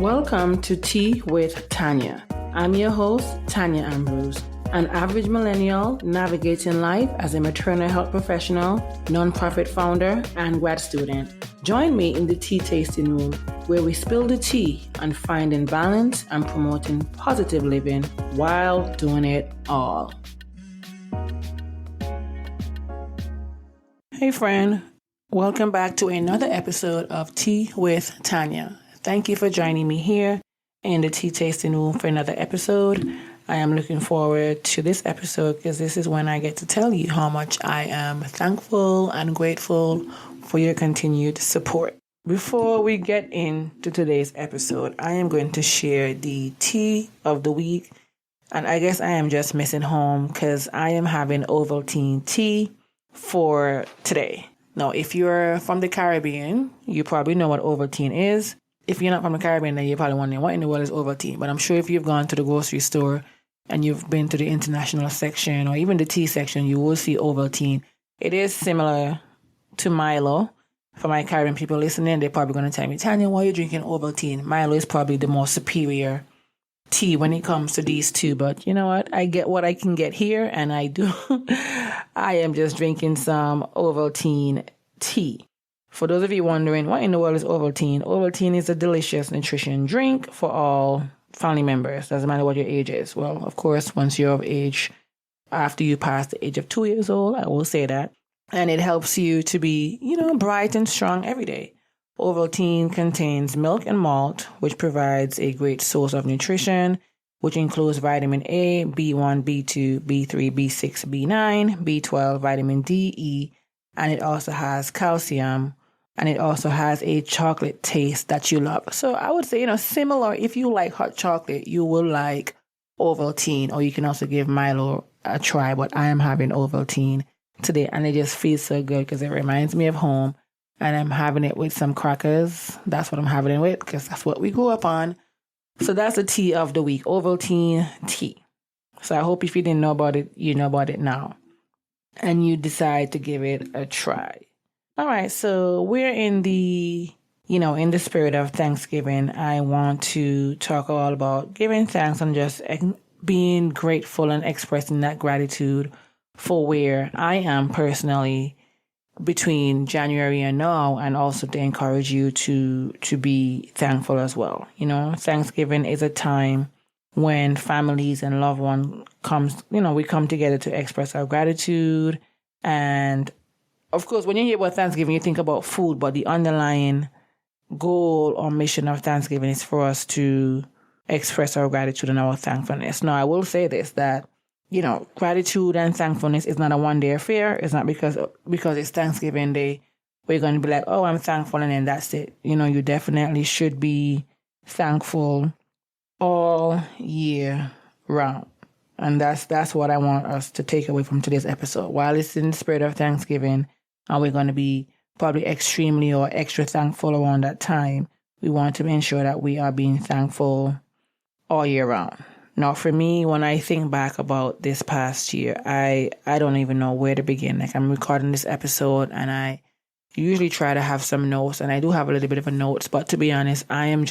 Welcome to Tea with Tanya. I'm your host, Tanya Ambrose, an average millennial navigating life as a maternal health professional, nonprofit founder, and grad student. Join me in the tea tasting room where we spill the tea on finding balance and promoting positive living while doing it all. Hey friend, welcome back to another episode of Tea with Tanya. Thank you for joining me here in the tea tasting room for another episode. I am looking forward to this episode because this is when I get to tell you how much I am thankful and grateful for your continued support. Before we get into today's episode, I am going to share the tea of the week. And I guess I am just missing home because I am having Ovaltine tea for today. Now, if you're from the Caribbean, you probably know what Ovaltine is. If you're not from the Caribbean, then you're probably wondering what in the world is Ovaltine. But I'm sure if you've gone to the grocery store and you've been to the international section or even the tea section, you will see Ovaltine. It is similar to Milo. For my Caribbean people listening, they're probably going to tell me, Tanya, why are you drinking Ovaltine? Milo is probably the more superior tea when it comes to these two. But you know what? I get what I can get here, and I do. I am just drinking some Ovaltine tea. For those of you wondering, what in the world is Ovaltine? Ovaltine is a delicious nutrition drink for all family members. Doesn't matter what your age is. Well, of course, once you're of age, after you pass the age of 2 years old, I will say that. And it helps you to be, bright and strong every day. Ovaltine contains milk and malt, which provides a great source of nutrition, which includes vitamin A, B1, B2, B3, B6, B9, B12, vitamin D, E, and it also has calcium. And it also has a chocolate taste that you love. So I would say, similar, if you like hot chocolate, you will like Ovaltine. Or you can also give Milo a try. But I am having Ovaltine today. And it just feels so good because it reminds me of home. And I'm having it with some crackers. That's what I'm having it with because that's what we grew up on. So that's the tea of the week, Ovaltine tea. So I hope if you didn't know about it, you know about it now. And you decide to give it a try. All right, so we're in the spirit of Thanksgiving. I want to talk all about giving thanks and just being grateful and expressing that gratitude for where I am personally between January and now, and also to encourage you to be thankful as well. Thanksgiving is a time when families and loved ones we come together to express our gratitude. And of course, when you hear about Thanksgiving, you think about food, but the underlying goal or mission of Thanksgiving is for us to express our gratitude and our thankfulness. Now, I will say this, that, gratitude and thankfulness is not a one-day affair. It's not because it's Thanksgiving Day, we're going to be like, oh, I'm thankful, and then that's it. You definitely should be thankful all year round. And that's what I want us to take away from today's episode. While it's in the spirit of Thanksgiving, and we're going to be probably extremely or extra thankful around that time, we want to ensure that we are being thankful all year round. Now, for me, when I think back about this past year, I don't even know where to begin. Like, I'm recording this episode, and I usually try to have some notes, and I do have a little bit of a notes, but to be honest, I'm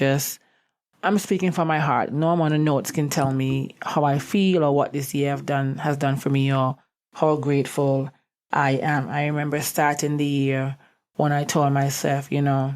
speaking from my heart. No amount of notes can tell me how I feel or what this year has done for me or how grateful I am. I remember starting the year when I told myself, I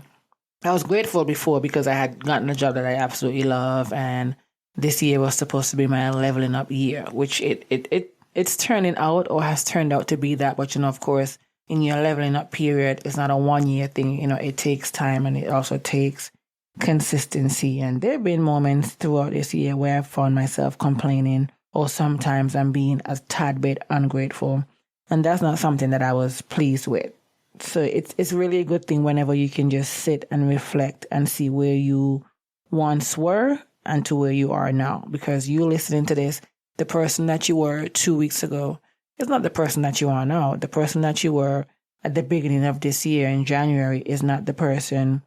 was grateful before because I had gotten a job that I absolutely love, and this year was supposed to be my leveling up year, which it's turning out or has turned out to be that. But, of course, in your leveling up period, it's not a 1 year thing. It takes time, and it also takes consistency. And there have been moments throughout this year where I found myself complaining, or sometimes I'm being a tad bit ungrateful. And that's not something that I was pleased with. So it's really a good thing whenever you can just sit and reflect and see where you once were and to where you are now. Because you listening to this, the person that you were 2 weeks ago is not the person that you are now. The person that you were at the beginning of this year in January is not the person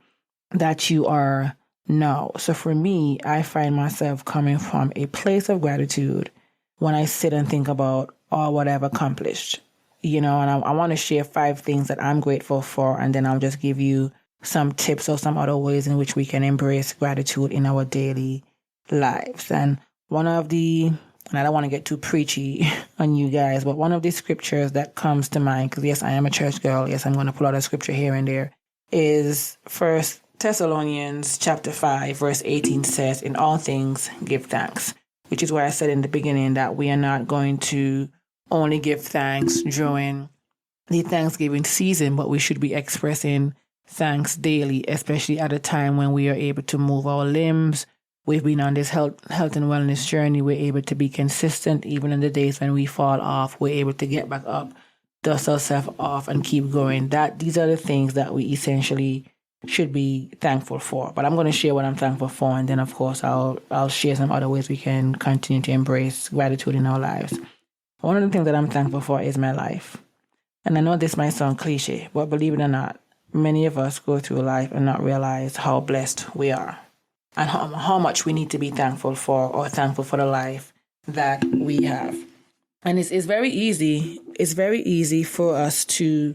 that you are now. So for me, I find myself coming from a place of gratitude when I sit and think about all what I've accomplished. And I want to share 5 things that I'm grateful for, and then I'll just give you some tips or some other ways in which we can embrace gratitude in our daily lives. And and I don't want to get too preachy on you guys, but one of the scriptures that comes to mind, because yes, I am a church girl. Yes, I'm going to pull out a scripture here and there, is First Thessalonians chapter 5, verse 18 says, "In all things give thanks," which is why I said in the beginning that we are not going to only give thanks during the Thanksgiving season, but we should be expressing thanks daily, especially at a time when we are able to move our limbs. We've been on this health and wellness journey. We're able to be consistent even in the days when we fall off. We're able to get back up, dust ourselves off, and keep going. These are the things that we essentially should be thankful for. But I'm going to share what I'm thankful for, and then of course I'll share some other ways we can continue to embrace gratitude in our lives. One of the things that I'm thankful for is my life. And I know this might sound cliche, but believe it or not, many of us go through life and not realize how blessed we are and how much we need to be thankful for, or thankful for the life that we have. And it's very easy. It's very easy for us to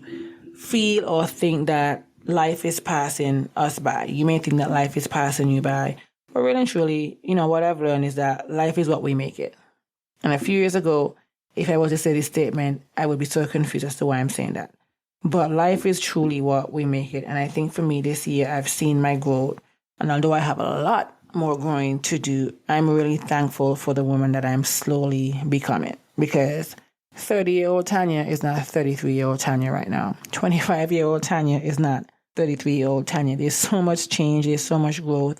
feel or think that life is passing us by. You may think that life is passing you by, but really and truly, what I've learned is that life is what we make it. And a few years ago, if I was to say this statement, I would be so confused as to why I'm saying that. But life is truly what we make it. And I think for me this year, I've seen my growth. And although I have a lot more growing to do, I'm really thankful for the woman that I'm slowly becoming. Because 30-year-old Tanya is not 33-year-old Tanya right now. 25-year-old Tanya is not 33-year-old Tanya. There's so much change. There's so much growth.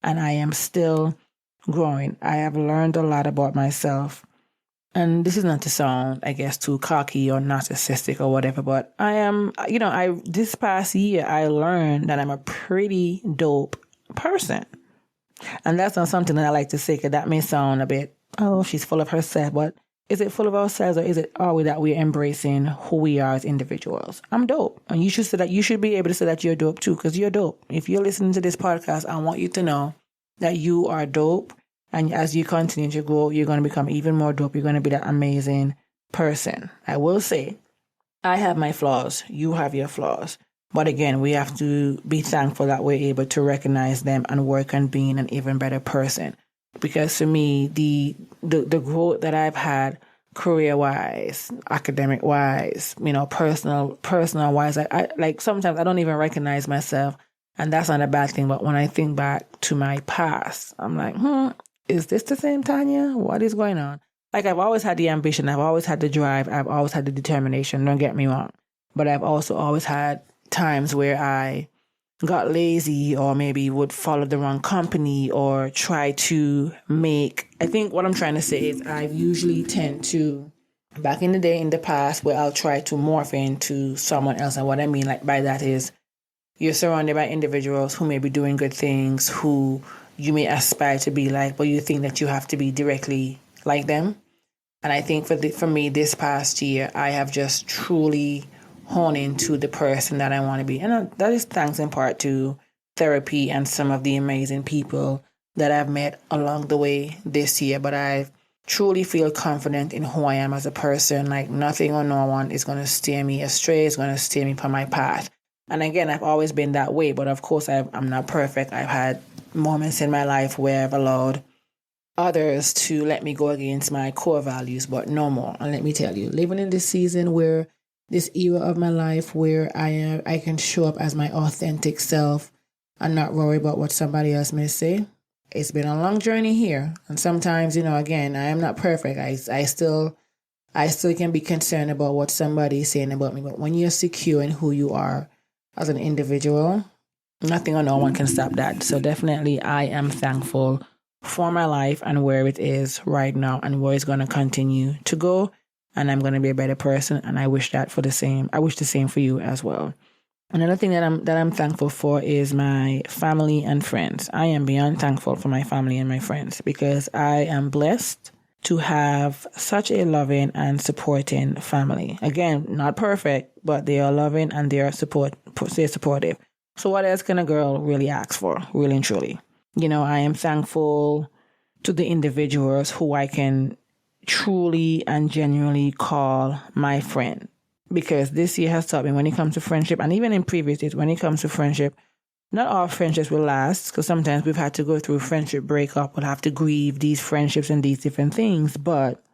And I am still growing. I have learned a lot about myself. And this is not to sound, I guess, too cocky or narcissistic or whatever, but this past year, I learned that I'm a pretty dope person. And that's not something that I like to say, because that may sound a bit, she's full of herself, but is it full of ourselves, or are we that we're embracing who we are as individuals? I'm dope. And you should say that. You should be able to say that you're dope too, because you're dope. If you're listening to this podcast, I want you to know that you are dope. And as you continue to grow, you're going to become even more dope. You're going to be that amazing person. I will say, I have my flaws. You have your flaws. But again, we have to be thankful that we're able to recognize them and work on being an even better person. Because for me, the growth that I've had career-wise, academic-wise, personal-wise, I like sometimes I don't even recognize myself. And that's not a bad thing. But when I think back to my past, I'm like, is this the same Tanya? What is going on? Like, I've always had the ambition. I've always had the drive. I've always had the determination. Don't get me wrong. But I've also always had times where I got lazy, or maybe would follow the wrong company, or try to I think what I'm trying to say is I usually tend to, back in the day, in the past, where I'll try to morph into someone else. And what I mean by that is you're surrounded by individuals who may be doing good things, who you may aspire to be like, but you think that you have to be directly like them. And I think for me this past year, I have just truly honed into the person that I want to be. And that is thanks in part to therapy and some of the amazing people that I've met along the way this year. But I truly feel confident in who I am as a person. Like, nothing or no one is going to steer me astray, is going to steer me from my path. And again, I've always been that way. But of course, I'm not perfect. I've had moments in my life where I've allowed others to let me go against my core values, but no more. And let me tell you, living in this season, where this era of my life where I can show up as my authentic self and not worry about what somebody else may say. It's been a long journey here. And sometimes, again, I am not perfect. I still can be concerned about what somebody is saying about me. But when you're secure in who you are as an individual, nothing or no one can stop that. So definitely I am thankful for my life and where it is right now and where it's going to continue to go. And I'm going to be a better person. And I wish the same for you as well. Another thing that I'm thankful for is my family and friends. I am beyond thankful for my family and my friends, because I am blessed to have such a loving and supporting family. Again, not perfect, but they are loving and they're supportive. So what else can a girl really ask for, really and truly? I am thankful to the individuals who I can truly and genuinely call my friend, because this year has taught me when it comes to friendship, and even in previous years, when it comes to friendship, not all friendships will last, because sometimes we've had to go through friendship breakup. We'll have to grieve these friendships and these different things, but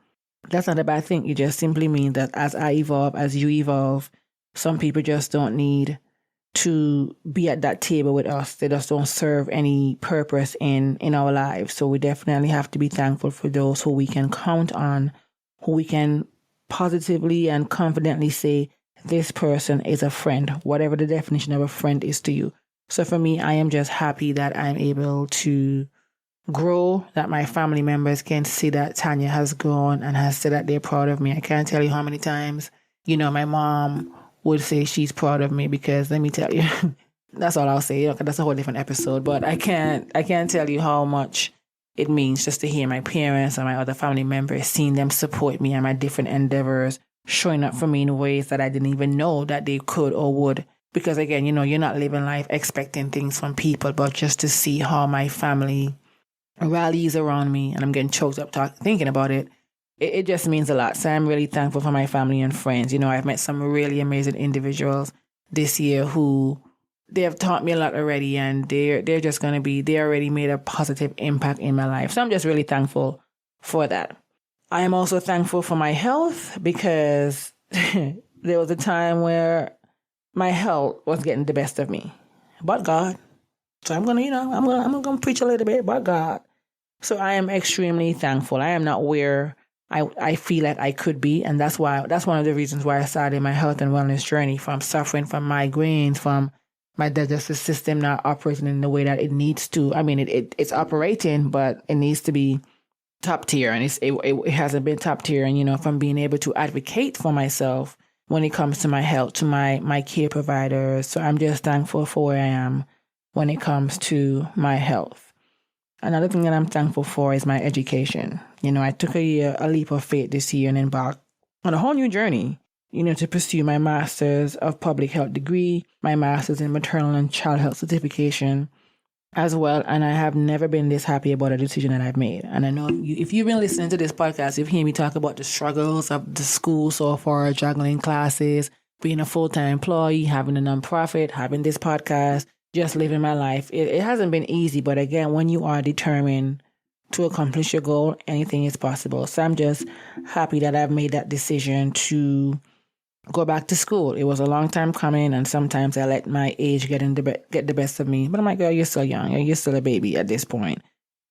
that's not a bad thing. It just simply means that as I evolve, as you evolve, some people just don't need to be at that table with us. They just don't serve any purpose in our lives. So we definitely have to be thankful for those who we can count on, who we can positively and confidently say, this person is a friend, whatever the definition of a friend is to you. So for me, I am just happy that I'm able to grow, that my family members can see that Tanya has grown and has said that they're proud of me. I can't tell you how many times, my mom would say she's proud of me, because let me tell you, that's all I'll say. That's a whole different episode, but I can't tell you how much it means just to hear my parents and my other family members, seeing them support me and my different endeavors, showing up for me in ways that I didn't even know that they could or would. Because again, you're not living life expecting things from people, but just to see how my family rallies around me, and I'm getting choked up thinking about it. It just means a lot. So I'm really thankful for my family and friends. I've met some really amazing individuals this year who they have taught me a lot already, and they already made a positive impact in my life. So I'm just really thankful for that. I am also thankful for my health, because there was a time where my health was getting the best of me, but God. So I'm gonna preach a little bit about God. So I am extremely thankful. I am not where I feel like I could be. And that's one of the reasons why I started my health and wellness journey, from suffering from migraines, from my digestive system not operating in the way that it needs to. I mean, it's operating, but it needs to be top tier. And it hasn't been top tier. And, from being able to advocate for myself when it comes to my health, to my care providers. So I'm just thankful for where I am when it comes to my health. Another thing that I'm thankful for is my education. I took a leap of faith this year and embarked on a whole new journey, to pursue my master's of public health degree, my master's in maternal and child health certification as well. And I have never been this happy about a decision that I've made. And I know if you've been listening to this podcast, you've heard me talk about the struggles of the school so far, juggling classes, being a full-time employee, having a nonprofit, having this podcast, just living my life. It hasn't been easy, but again, when you are determined to accomplish your goal, anything is possible. So I'm just happy that I've made that decision to go back to school. It was a long time coming, and sometimes I let my age get the best of me. But I'm like, girl, you're still young. You're still a baby at this point.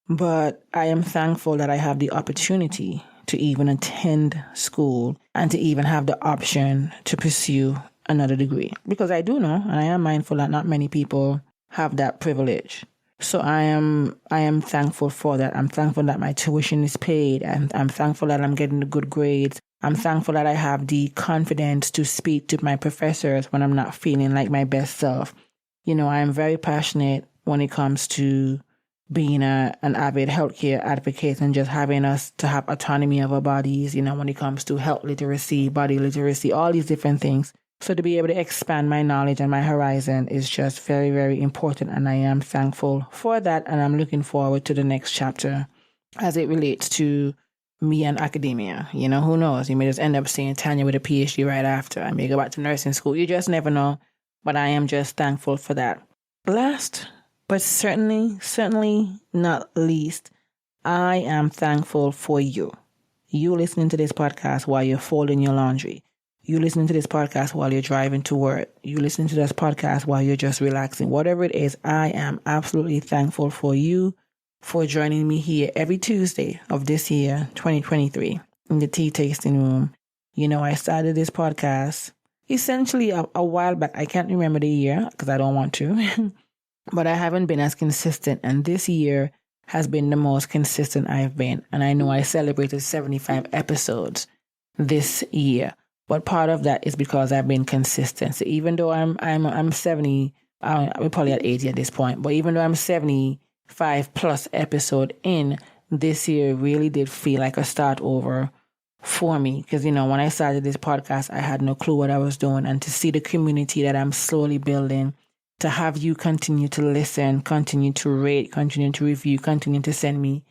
But I am thankful that I have the opportunity to even attend school and to even have the option to pursue another degree, because I do know, and I am mindful that not many people have that privilege. So I am thankful for that. I'm thankful that my tuition is paid, and I'm thankful that I'm getting the good grades. I'm thankful that I have the confidence to speak to my professors when I'm not feeling like my best self. I am very passionate when it comes to being an avid healthcare advocate and just having us to have autonomy of our bodies, when it comes to health literacy, body literacy, all these different things. So to be able to expand my knowledge and my horizon is just very, very important. And I am thankful for that. And I'm looking forward to the next chapter as it relates to me and academia. Who knows? You may just end up seeing Tanya with a PhD right after. I may go back to nursing school. You just never know. But I am just thankful for that. Last, but certainly not least, I am thankful for you. You listening to this podcast while you're folding your laundry. You listening to this podcast while you're driving to work. You listening to this podcast while you're just relaxing. Whatever it is, I am absolutely thankful for you for joining me here every Tuesday of this year, 2023, in the tea tasting room. I started this podcast essentially a while back. I can't remember the year because I don't want to, but I haven't been as consistent. And this year has been the most consistent I've been. And I know I celebrated 75 episodes this year. But part of that is because I've been consistent. So even though I'm 70, we're probably at 80 at this point, but even though I'm 75 plus episode in, this year really did feel like a start over for me. Because, when I started this podcast, I had no clue what I was doing. And to see the community that I'm slowly building, to have you continue to listen, continue to rate, continue to review, continue to send me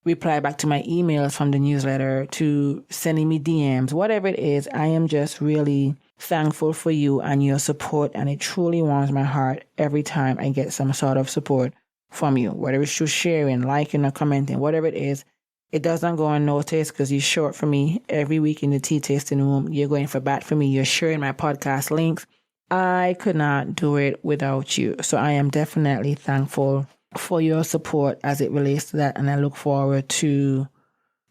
reply back to my emails from the newsletter, to sending me DMs, whatever it is, I am just really thankful for you and your support, and it truly warms my heart every time I get some sort of support from you, whether it's through sharing, liking, or commenting, whatever it is. It doesn't go unnoticed because you show up for me every week in the tea tasting room. You're going for bat for me. You're sharing my podcast links. I could not do it without you. So I am definitely thankful for your support as it relates to that. And I look forward to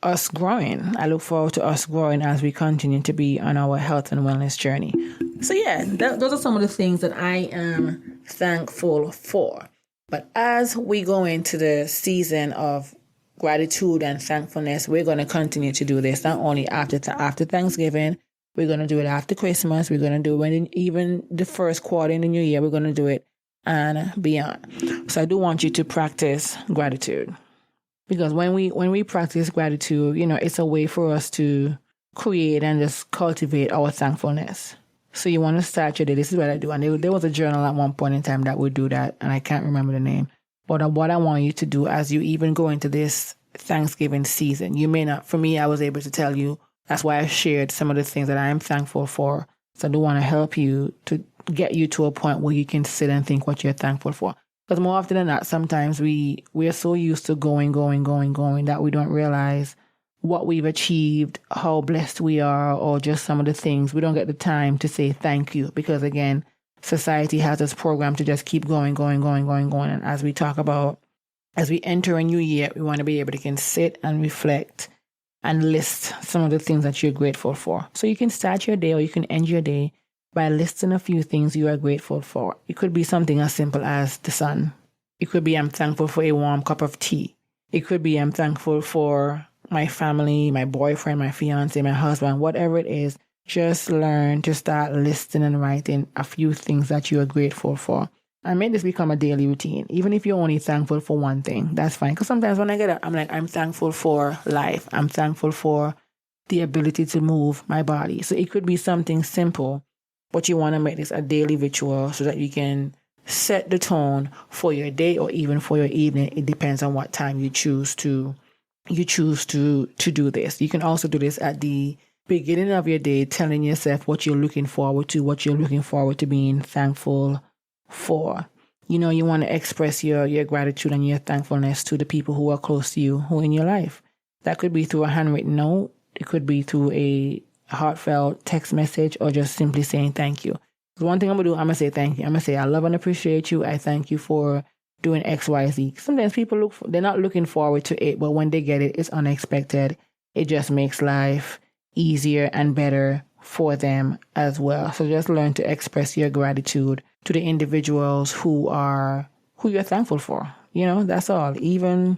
us growing. I look forward to us growing as we continue to be on our health and wellness journey. So yeah, those are some of the things that I am thankful for. But as we go into the season of gratitude and thankfulness, we're going to continue to do this not only after Thanksgiving. We're going to do it after Christmas. We're going to do it even the first quarter in the new year. We're going to do it and beyond. So I do want you to practice gratitude, because when we practice gratitude, it's a way for us to create and just cultivate our thankfulness. So you want to start your day. This is what I do. And there was a journal at one point in time that would do that, and I can't remember the name. But what I want you to do as you even go into this Thanksgiving season, you may not, for me, I was able to tell you, that's why I shared some of the things that I am thankful for. So I do want to help you to get you to a point where you can sit and think what you're thankful for. Because more often than not, sometimes we are so used to going that we don't realize what we've achieved, how blessed we are, or just some of the things. We don't get the time to say thank you because, again, society has this program to just keep going. And as we talk about, as we enter a new year, we want to be able to sit and reflect and list some of the things that you're grateful for. So you can start your day or you can end your day by listing a few things you are grateful for. It could be something as simple as the sun. It could be I'm thankful for a warm cup of tea. It could be I'm thankful for my family, my boyfriend, my fiance, my husband, whatever it is. Just learn to start listing and writing a few things that you are grateful for. And make this become a daily routine. Even if you're only thankful for one thing, that's fine. Because sometimes when I get up, I'm like, I'm thankful for life. I'm thankful for the ability to move my body. So it could be something simple, but you want to make this a daily ritual so that you can set the tone for your day or even for your evening. It depends on what time you choose to do this. You can also do this at the beginning of your day, telling yourself what you're looking forward to being thankful for. You want to express your gratitude and your thankfulness to the people who are close to you, who are in your life. That could be through a handwritten note. It could be through a heartfelt text message or just simply saying thank you. One thing I'm going to do, I'm going to say thank you. I'm going to say I love and appreciate you. I thank you for doing X, Y, Z. Sometimes people they're not looking forward to it, but when they get it, it's unexpected. It just makes life easier and better for them as well. So just learn to express your gratitude to the individuals who you're thankful for. That's all. Even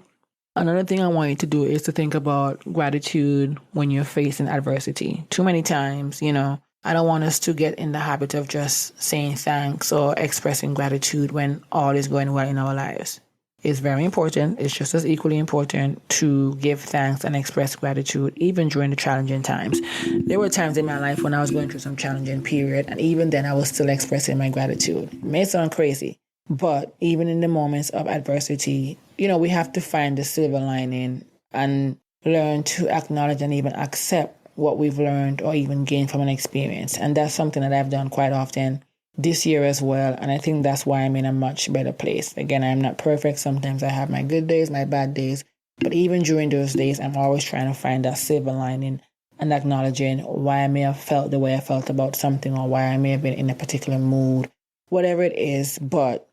another thing I want you to do is to think about gratitude when you're facing adversity. Too many times, I don't want us to get in the habit of just saying thanks or expressing gratitude when all is going well in our lives. It's very important. It's just as equally important to give thanks and express gratitude even during the challenging times. There were times in my life when I was going through some challenging period, and even then I was still expressing my gratitude. It may sound crazy, but even in the moments of adversity, we have to find the silver lining and learn to acknowledge and even accept what we've learned or even gained from an experience. And that's something that I've done quite often this year as well. And I think that's why I'm in a much better place. Again, I'm not perfect. Sometimes I have my good days, my bad days. But even during those days, I'm always trying to find that silver lining and acknowledging why I may have felt the way I felt about something or why I may have been in a particular mood, whatever it is. But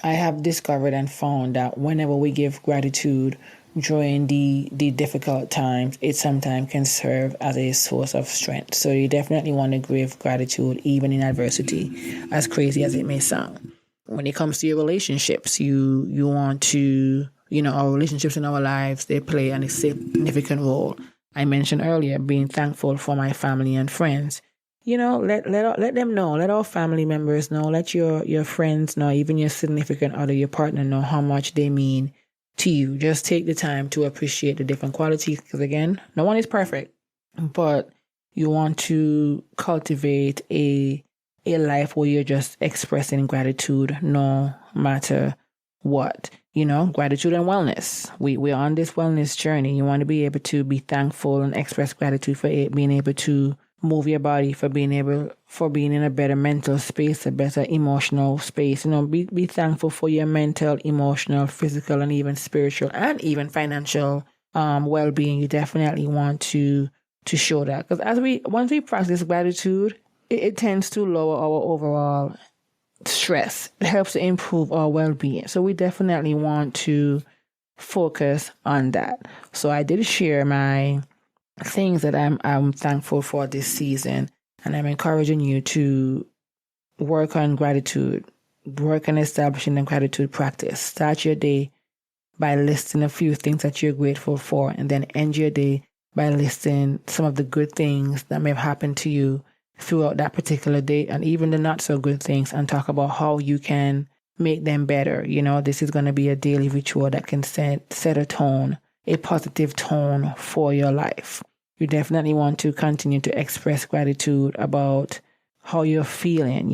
I have discovered and found that whenever we give gratitude during the difficult times, it sometimes can serve as a source of strength. So you definitely want to give gratitude even in adversity, as crazy as it may sound. When it comes to your relationships, you want to, our relationships in our lives, they play a significant role. I mentioned earlier being thankful for my family and friends. Let them know, let our family members know, let your friends know, even your significant other, your partner know how much they mean to you. Just take the time to appreciate the different qualities, because again, no one is perfect, but you want to cultivate a life where you're just expressing gratitude no matter what. Gratitude and wellness. We're on this wellness journey. You want to be able to be thankful and express gratitude for it, being able to move your body, for being in a better mental space, a better emotional space. Be thankful for your mental, emotional, physical, and even spiritual, and even financial well-being. You definitely want to show that, because once we practice gratitude, it tends to lower our overall stress. It helps to improve our well-being. So we definitely want to focus on that. So I did share my things that I'm thankful for this season, and I'm encouraging you to work on gratitude, work on establishing a gratitude practice. Start your day by listing a few things that you're grateful for, and then end your day by listing some of the good things that may have happened to you throughout that particular day, and even the not so good things, and talk about how you can make them better. This is going to be a daily ritual that can set a tone, a positive tone for your life. You definitely want to continue to express gratitude about how you're feeling.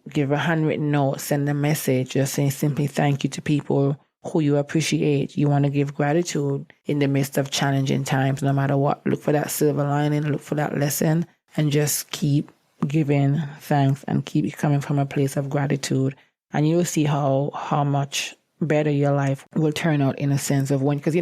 Give a handwritten note, send a message, just saying simply thank you to people who you appreciate. You want to give gratitude in the midst of challenging times, no matter what. Look for that silver lining, look for that lesson, and just keep giving thanks and keep coming from a place of gratitude. And you'll see how much better your life will turn out, in a sense of because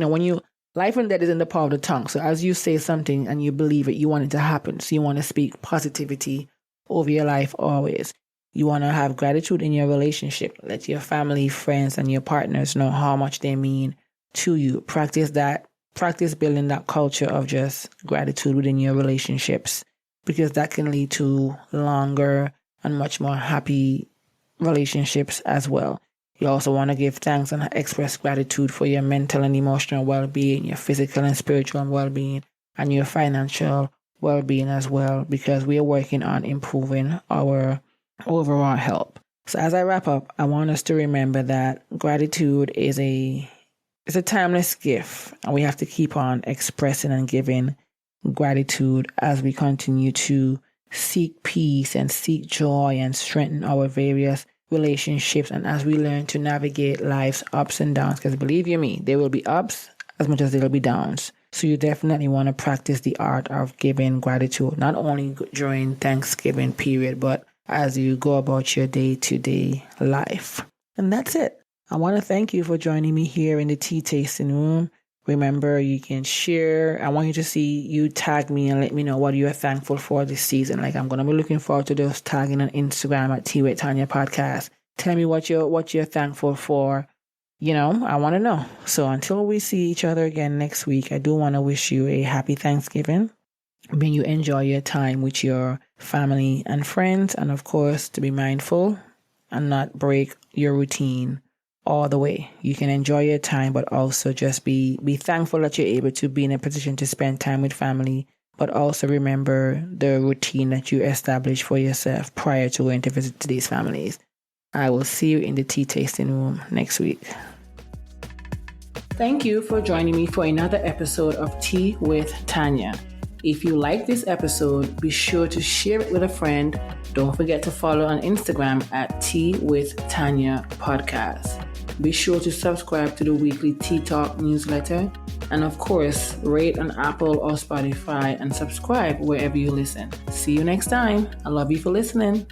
life and death is in the power of the tongue. So as you say something and you believe it, you want it to happen. So you want to speak positivity over your life always. You want to have gratitude in your relationship. Let your family, friends, and your partners know how much they mean to you. Practice building that culture of just gratitude within your relationships, because that can lead to longer and much more happy relationships as well. You also want to give thanks and express gratitude for your mental and emotional well-being, your physical and spiritual well-being, and your financial well-being as well, because we are working on improving our overall health. So as I wrap up, I want us to remember that gratitude is a timeless gift, and we have to keep on expressing and giving gratitude as we continue to seek peace and seek joy and strengthen our various relationships, and as we learn to navigate life's ups and downs, because believe you me, there will be ups as much as there will be downs. So you definitely want to practice the art of giving gratitude, not only during Thanksgiving period, but as you go about your day-to-day life. And that's it. I want to thank you for joining me here in the tea tasting room. Remember, you can share. I want you to see you tag me and let me know what you're thankful for this season. I'm going to be looking forward to those tagging on Instagram at Tea with Tanya podcast. Tell me what you're thankful for. I want to know. So until we see each other again next week, I do want to wish you a happy Thanksgiving. May you enjoy your time with your family and friends, and of course, to be mindful and not break your routine all the way. You can enjoy your time, but also just be thankful that you're able to be in a position to spend time with family, but also remember the routine that you established for yourself prior to going to visit these families. I will see you in the tea tasting room next week. Thank you for joining me for another episode of Tea with Tanya. If you like this episode, be sure to share it with a friend. Don't forget to follow on Instagram at Tea with Tanya podcast. Be sure to subscribe to the weekly Tea Talk newsletter. And of course, rate on Apple or Spotify and subscribe wherever you listen. See you next time. I love you for listening.